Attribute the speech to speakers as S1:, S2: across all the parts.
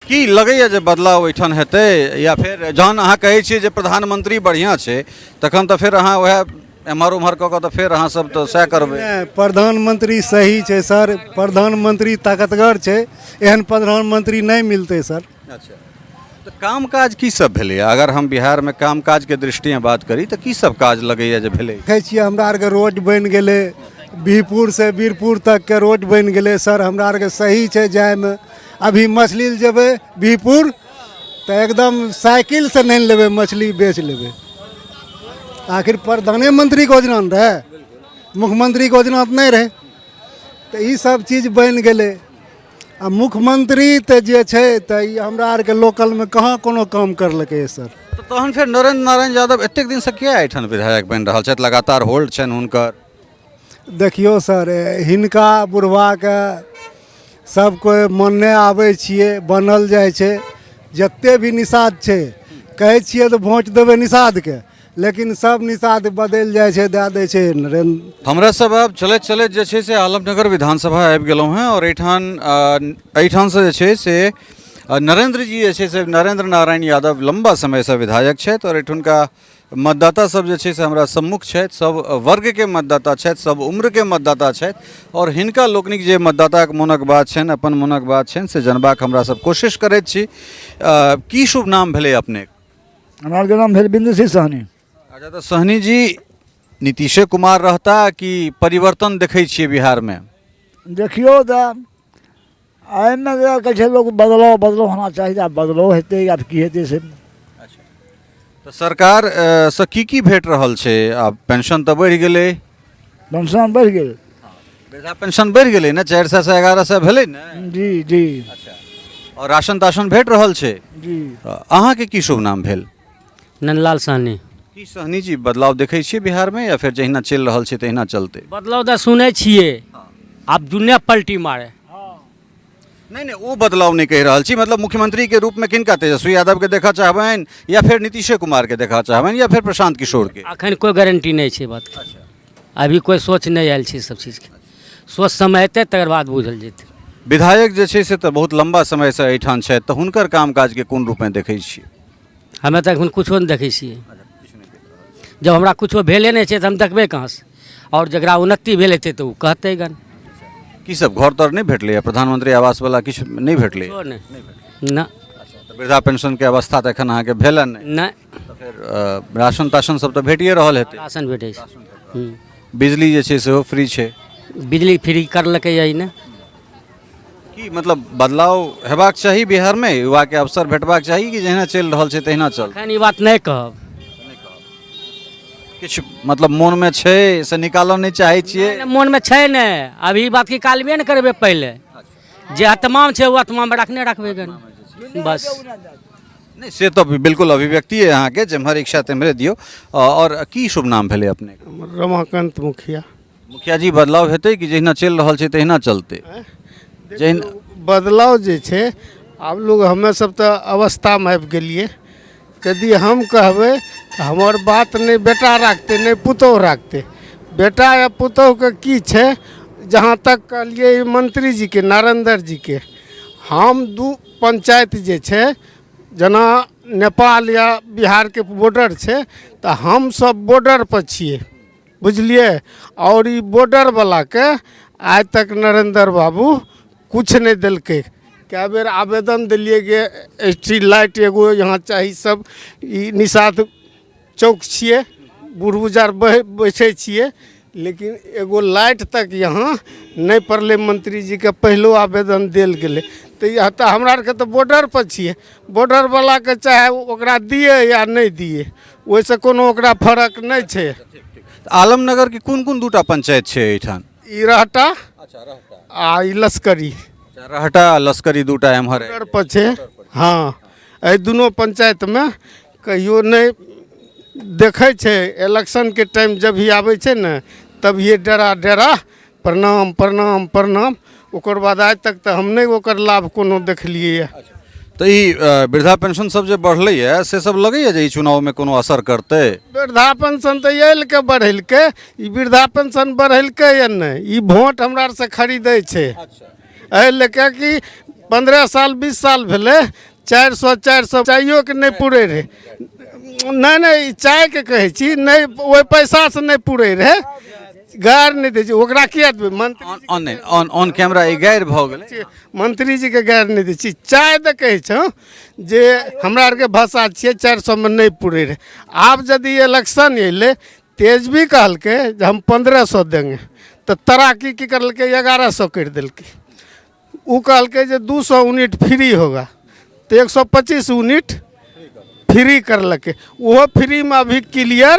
S1: की लगैए जे बदलाव ओहिठाम हेतै या फिर जहन अहाँ कहै छियै जे प्रधानमंत्री बढ़िआँ छै तखन तऽ फेर अहाँ वएह एम्हर उम्हर कऽ कऽ तऽ फेर अहाँ सब तऽ सएह करबै।
S2: नहीं, प्रधानमंत्री सही छै सर, प्रधानमंत्री ताकतवर छै, एहन प्रधानमंत्री नहीं मिलते सर।
S1: अच्छा, तो काम काज की सब भेलैए? अगर हम बिहार में काम काज के दृष्टिए बात करी तो की सब काज लगैए जे भेलै?
S2: देखै छियै हमरा आरके रोड बनि गेलै, बिहपुर से वीरपुर तक के रोड बनि गेलै सर, हमरा आरके सही छै जायमे। अभी मछली जेबै बिहपुर तऽ एकदम साइकिल से नहीं लेबै, मछली बेच लेबै। आखिर प्रधानमंत्री के योजना न रहे, मुख्यमंत्री के योजना तो नहीं रहे, तो ई सब चीज बनि गेलै। आ मुख्यमंत्री तऽ जे छै तऽ ई हमरा आरके लोकलमे कहाँ कोनो काम करलकै सर।
S1: तो तहन फेर नरेंद्र नारायण यादव एतेक दिन से किया एहिठाम विधायक बनि रहल छथि? लगातार होल्ड छनि हुनकर।
S2: देखियौ सर, हिनका बुढ़वाके सब कोइ मानने आबै छियै, बनल जाइ छै। जते भी निषाद छै कहै छियै तऽ वोट देबै निषादके, लेकिन सब निषाद बदलि जाइ छै, दए दै छै नरेंद्र।
S1: हमरा सब अब चलैत चलैत जे छै से आलमनगर विधानसभा आबि गेलहुँ हैं और एहिठाम से जे छै से नरेंद्र जी जे छै से नरेंद्र नारायण यादव लंबा समय से विधायक छथि और एहिठुनका मतदाता सब जे छै से हमरा सम्मुख छथि, सब वर्ग के मतदाता छथि, सब उम्र के मतदाता छथि और हिनका लोकनिक जे मतदाताक मोनक बात छनि, अपन मोनक बात छनि से जनबाक हमरा सब कोशिश करैत छी। की शुभ नाम भेलै अपने?
S3: हमार के नाम भेल बिंदु सिंह सहनी।
S1: अच्छा, तो सहनी जी, नीतीशे कुमार रहता कि परिवर्तन देखै छियै बिहार में?
S3: देखियो तऽ एहिमे कहै छै लोग बदलाव होना चाहिए, आब बदलाव हेतै आब की हेतै से।
S1: तो सरकार से की भेट रहल छै? आब पेंशन तऽ बढ़ि गेलै,
S3: पेंशन बढ़ि गेल।
S1: वृद्धा पेंशन बढ़ि गेलै ने, 400 से 1100 भेलै ने।
S3: जी जी
S1: और राशन ताशन भेट रहल छै।
S3: जी।
S1: अहाँके की शुभ नाम भेल?
S4: नंदलाल सहनी।
S1: की सहनी जी, बदलाव देखै छियै बिहार में या फिर जहिना चलि रहल छै तहिना चलतै?
S4: बदलाव तऽ सुनै छियै, आब दुनिया पलटी मारे।
S1: नहीं, वो बदलाव नहीं कह रहल छी, मतलब मुख्यमंत्री के रूप में किनका, तेजस्वी यादव के देखा चाहबनि या फिर नीतीशे कुमार के देखा चाहबनि या फिर प्रशांत किशोर के?
S4: अखन कोई गारंटी नहीं छै बात के। अभी कोई सोच नहीं आयल छै सब चीज के, सोच समय एतै तकर बाद बुझल जेतै।
S1: विधायक जे छै से तऽ बहुत लंबा समय से एहिठाम छथि, तऽ हुनकर कामकाज के कोन रूप में देखै छियै?
S4: हमे तऽ एखन कुछो नहीं देखै छियै। जब हमरा कुछो भेले नहीं छै तऽ हम देखबै कहाँ से, और जकरा उन्नति भेल हेतै तऽ ओ कहतै गन।
S1: की सब घर तर नहीं भेटलैए? प्रधानमंत्री आवास वाला किछु नहीं भेटलैए?
S4: कुछो नहीं ना।
S1: तऽ वृद्धा पेंशन के अवस्था तऽ एखन अहाँके भेल नहीं?
S4: नहीं,
S1: तऽ फेर राशन ताशन सब तऽ भेटिए रहल हेतै?
S4: राशन भेटै छै।
S1: बिजली जे छै सेहो फ्री छै?
S4: बिजली फ्री करलकै यही ने।
S1: की मतलब बदलाव हेबाक चाही बिहार में, युवा के अवसर भेटबाक चाही कि जहिना चलि रहल छै तहिना चल?
S4: अखन ई बात नहीं कहब।
S1: किछु मतलब मोन में छै से निकालऽ नहीं चाहै छियै?
S4: मोन में छै ने, अभी ई बात की कालबे ने करबै पहले। जे आत्मा छै वो आत्मा में रखने रखबे गन बस।
S1: नहीं, से तो बिल्कुल अभिव्यक्ति है अहाँ के, जेम्हर इच्छा तेम्हरे दियो। और की शुभ नाम भेलै अपने?
S5: रमाकांत मुखिया।
S1: मुखिया जी, बदलाव हेतै कि जहिना चलि रहल छै तहिना चलतै? जहिना
S5: बदलाव जे छै, आब लोग हमे सब तऽ अवस्थामे आबि गेलिए। यदि हम कहबै तऽ हमर बात नहीं बेटा राखते नहीं पुतोह राखते। बेटा या पुतोह के की छै, जहाँ तक कहलिए मंत्री जी के, नरेंद्र जी के, हम 2 पंचायत जे छै, जना नेपाल या बिहार के बॉर्डर छै, तऽ हम सब बॉर्डर पर छिए, बुझलिए। और ई बॉर्डर वाला के आज तक नरेंद्र बाबू कुछ नहीं दिलकै। कए बेर आवेदन दिलिए कि स्ट्रीट लाइट एगो यहाँ चाहिए, सब ई निषाद चौक छिए, बूढ़ बुजुर्ग बैठे छिए, लेकिन एगो लाइट तक यहाँ नहीं पड़लै। मंत्री जी के पहलो आवेदन देल गेलै। तऽ हमरा आरके तऽ बॉर्डर पर छिए, बॉर्डर वाला के चाहे ओकरा दिए या नहीं दिए, ओहिसँ कोनो ओकरा फर्क नहीं छै।
S1: आलमनगर के कोन कोन 2टा पंचायत छै एहिठाम?
S5: ई रहटा आ ई लश्करी।
S1: रहटा लश्करी 2टा एम्हर है?
S5: बॉर्डर पर छै। हाँ, एहि दुनू पंचायत में कहियो नहीं देखै छै। इलेक्शन के टाइम जब भी आबै छै ने, तब ये डेरा डेरा प्रणाम प्रणाम प्रणाम, ओकर बाद आज तक तऽ हम नहीं ओकर लाभ कोनो देखलिए।
S1: तो ई वृद्धा पेंशन सब जे बढ़लैए से सब लगैए जे ई चुनाव में कोनो असर करतै?
S5: वृद्धा पेंशन तऽ एहि के बढ़ेलकै, ई वृद्धा पेंशन बढ़ेलकै या नहीं, ई वोट हमरा आर से खरीदै छै। एहि लेके कि 15 साल 20 साल भेले 400 चाइयो के नहीं पूरे रहे। नहीं चाय के कहे छी नहीं ओहि पैसा से नहीं पूरे रहे, गार नहीं दै छै ओकरा किया देबै? मंत्री
S1: ऑन कैमरा ई गैर भऽ गेलै।
S5: मंत्री जी के गार नहीं दै छी, चाय दे कहे छौ जे हमरा आर के भाषा छियै 400 में नहीं पूरे रहे। आब यदि इलेक्शन अइले तेजवी कहलकै जे हम 1500 देंगे, तो तराकी की करलकै 1100 कर देलकै। उ कहलकै जे 200 यूनिट फ्री होगा, तो 125 यूनिट फ्री करलकै। ओहो फ्री में अभी क्लियर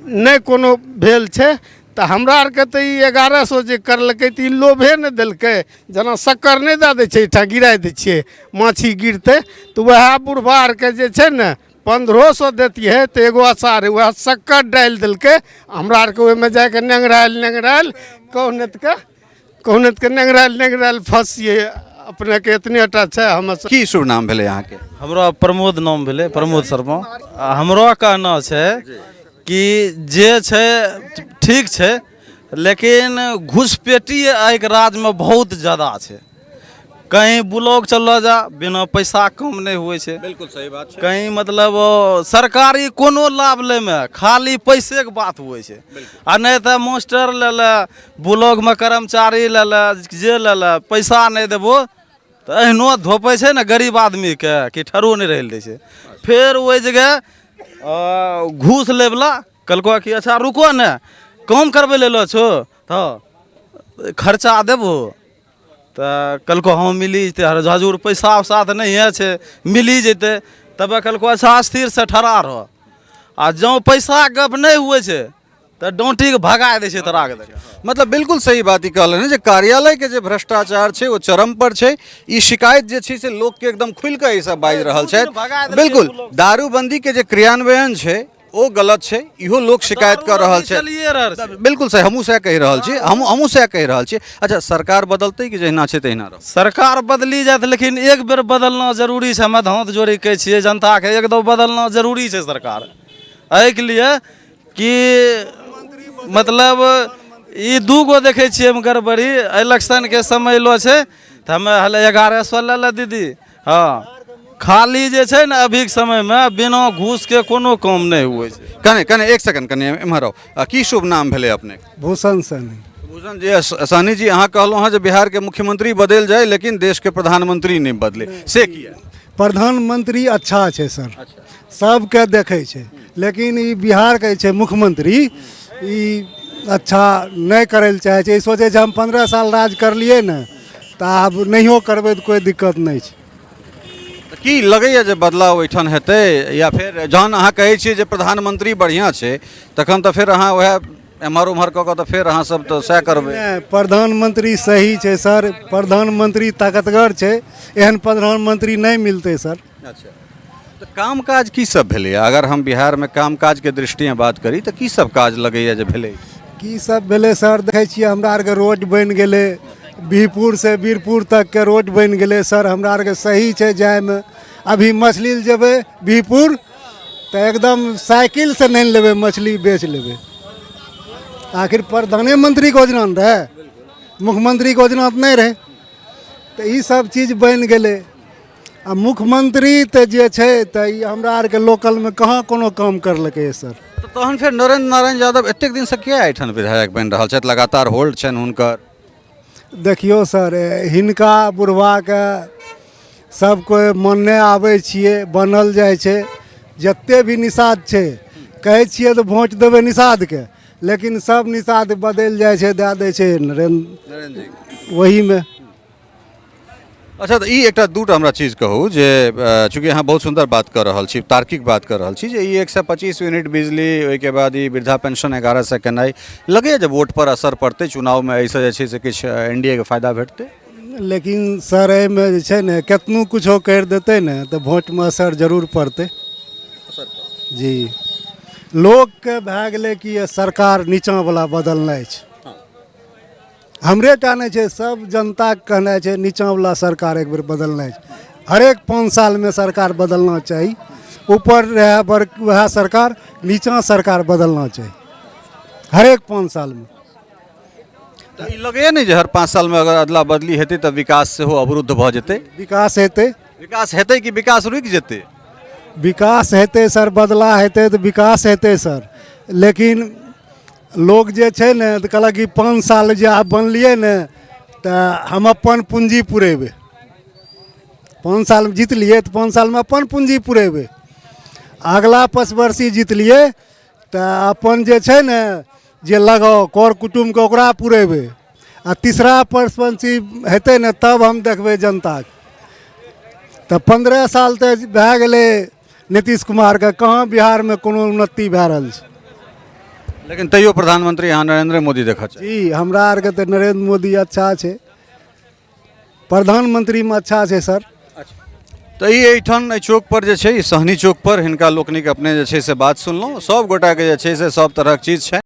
S5: नहीं कोनो भेल छै। तो हमरा आरके तो 1100 जे करलकै तो ई लोभे नहीं देलकै, जना शक्कर नहीं दे दै छै एहिठाम गिरा दै छियै माछी गिरतै, तो वह बुढ़वा आरके जे छै ने 1500 देतियै तो एगो आसार वह शक्कर डालि देलकै। हमरा आरके ओहिमे जाके नेंगरायल कहुनत के नेंगरायल फंसिए अपने के इतने टा छै। हम
S1: की शुभ नाम भेलै अहाँके?
S6: हमरा प्रमोद नाम भेलै, प्रमोद शर्मा। हमरो कहना छै कि जे छै ठीक छै, लेकिन घुसपैठी एहि राज्य में बहुत ज़्यादा छै। कहीं ब्लॉक चल जा बिना पैसा कम नहीं हुए छै।
S1: बिल्कुल सही बात छै।
S6: कहीं मतलब सरकारी कोनो लाभ ले में खाली पैसे के बात हुए छै, आ नहीं तो मास्टर ले ले, ब्लॉक में कर्मचारी ले ले, जे ले ले, पैसा नहीं देबो तो एहनो धोपे छै ना गरीब आदमी के कि ठरो नहीं रह दै छै। फिर वही जगह घूस लेवला कहलको कि अच्छा रुको ने काम करबे ले लो छो तो खर्चा देबो, तो कहलको हाँ मिली जते, हजूर पैसा साथ नहीं है मिली जते। तब कहलको अच्छा स्थिर से ठहरा रहो, आ जो पैसा गप नहीं हुए छै तो डोंटी के भगा दे छै तोरा के।
S1: मतलब बिल्कुल सही बात ही कहले ने जे कार्यालय के जे भ्रष्टाचार छै वो चरम पर छै। ई शिकायत जे छै से लोग के एकदम खुल के ई सब बाजि रहल छै। बिल्कुल दारूबंदी के जे क्रियान्वयन छै वो गलत छै, इहो लोग शिकायत कर रहल छै। बिल्कुल सही, हमहूँ सएह कहि रहल छी, हमहूँ सएह कहि रहल छी। अच्छा सरकार बदलतै कि जहिना छै तहिना रह?
S6: सरकार बदली जात, लेकिन एक बेर बदलना जरूरी छै। हम हाथ जोड़ी कहै छियै जनता के एक दो बदलना जरूरी छै सरकार। एहिके लिए कि मतलब ई दूगो देखे छियै हम गड़बड़ी इलेक्शन के समय लो छै तो हमें 1100 ले ले दीदी। हाँ खाली जे छै ने अभी के समय में बिना घूस के कोनो काम नहीं हुए छै।
S1: कने एक सेकंड कने एम्हर आओ। की शुभ नाम भेलै अपने?
S2: भूषण सहनी।
S1: भूषण जी, सहनी जी अहाँ कहलहुँ हँ जे बिहार के मुख्यमंत्री बदल जाए लेकिन देश के प्रधानमंत्री नहीं बदले, से किया?
S2: प्रधानमंत्री अच्छा छै सर, सबके देखै छै, लेकिन ई बिहार के छै मुख्यमंत्री ई अच्छा नहीं करे लए चाहे छै। ई सोचे छै हम 15 साल राज करलिए ने तो आब नहियो करबै तो कोई दिक्कत नहीं छै।
S1: की लगैया जे बदलाव ओहिठाम हेतै, या फिर जहन अहाँ कहै छियै जे प्रधानमंत्री बढ़िया छै तखन तऽ फिर अहाँ वएह एम्हर उम्हर कऽ कऽ तऽ फिर अहाँ सब तऽ सएह करबै?
S2: प्रधानमंत्री सही छै सर, प्रधानमंत्री ताकतवर छै, एहन प्रधानमंत्री नहीं मिलते सर।
S1: अच्छा, तो काम काज की सब भेलै? अगर हम बिहार में काम काज के दृष्टि में बात करी तो की सब काज लगैया जे भेलै?
S2: की सब भेलै सर? देखै छियै हमरा आरके रोड बनि गेलै, बिहपुर से वीरपुर तक के रोड बनि गेलै सर, हमरा आरके सही छै जाए में। अभी मछली जेबै बिहपुर तो एकदम साइकिल से नहीं लेबै, मछली बेच लेबै। आखिर प्रधानमंत्री के योजना रहे, मुख्यमंत्री के योजना तो नहीं रहे, तो ई सब चीज बनि गेलै। आ मुख्यमंत्री तो जे छै तो ई हमरा आरके लोकल में कहाँ कोनो काम करलकै सर।
S1: तो तहन फिर नरेंद्र नारायण यादव एतेक दिन से किया एहिठाम विधायक बनि रहल छथि? लगातार होल्ड छनि हुनकर।
S2: देखियो सर, हिनका बुढ़वा के सब कोई मानने आबै छियै, बनल जाइ छै। जते भी निषाद छै कहै छियै तो वोट देबै निषाद के, लेकिन सब निषाद बदलि जाइ छै, दए दै छै नरेंद्र जी वही में।
S1: अच्छा, तो ई एकटा दूटा हमरा चीज कहू जे चूँकि अहाँ बहुत सुंदर बात कर रहल छी, तार्किक बात कर रहल छी जे ई 125 यूनिट बिजली, ओहिके बाद ई वृद्धा पेंशन 1100 केनाइ, लगैए जे वोट पर असर पड़तै चुनाव में, एहिसँ जे छै से किछु एनडीए के फायदा भेटतै?
S2: लेकिन सर एहिमे जे छै ने केतनो कुछो करि देतै ने तो वोट में असर जरूर पड़तै जी। लोग के भए गेलै कि ये सरकार नीचाँ वाला बदलनाइ छै, हमरे टा नहीं छै, सब जनता के कहना छै नीचाँ वाला सरकार एक बेर बदलनाइ छै। हरेक 5 साल में सरकार बदलना चाहिए, ऊपर रहे वह सरकार, नीचा सरकार बदलना चाहिए हरेक 5 साल में।
S1: तऽ ई लगैए नहि जे हर 5 साल में अगर अदला बदली हेतै तऽ विकास सेहो अवरुद्ध भऽ जेतै।
S2: विकास हेतै,
S1: विकास हेतै कि विकास रुकि जेतै?
S2: विकास हेतै सर, बदला हेतै तऽ विकास हेतै सर। लेकिन लोग जे छै ने तऽ कहलक कि 5 साल जे आब बनलियै ने तऽ हम अपन पूंजी पुरेबै। 5 साल में जीतलियै तऽ 5 साल में अपन पूंजी पुरेबै। अगला 5 वर्षी जीतलियै तऽ अपन जे छै ने जे लगाओ कर कुटुम्बके ओकरा पुरेबै। आ तीसरा पंची हेतै ने तब हम देखबै जनताके। तऽ 15 साल तऽ भए गेलै नीतीश कुमारके, कहाँ बिहारमे कोनो उन्नति भए रहल छै।
S1: लेकिन तैयो प्रधानमंत्री यहाँ नरेंद्र मोदी देखऽ चाही।
S2: जी हमरा आरके तऽ नरेंद्र मोदी अच्छा छै, प्रधानमंत्रीमे अच्छा छै सर।
S1: तऽ ई एहिठाम एहि चौक पर जे छै, ई सहनी चौक पर हिनका लोकनिक अपने जे छै से बात सुनलहुँ। सब गोटा के जे छै से सब तरहक चीज छै।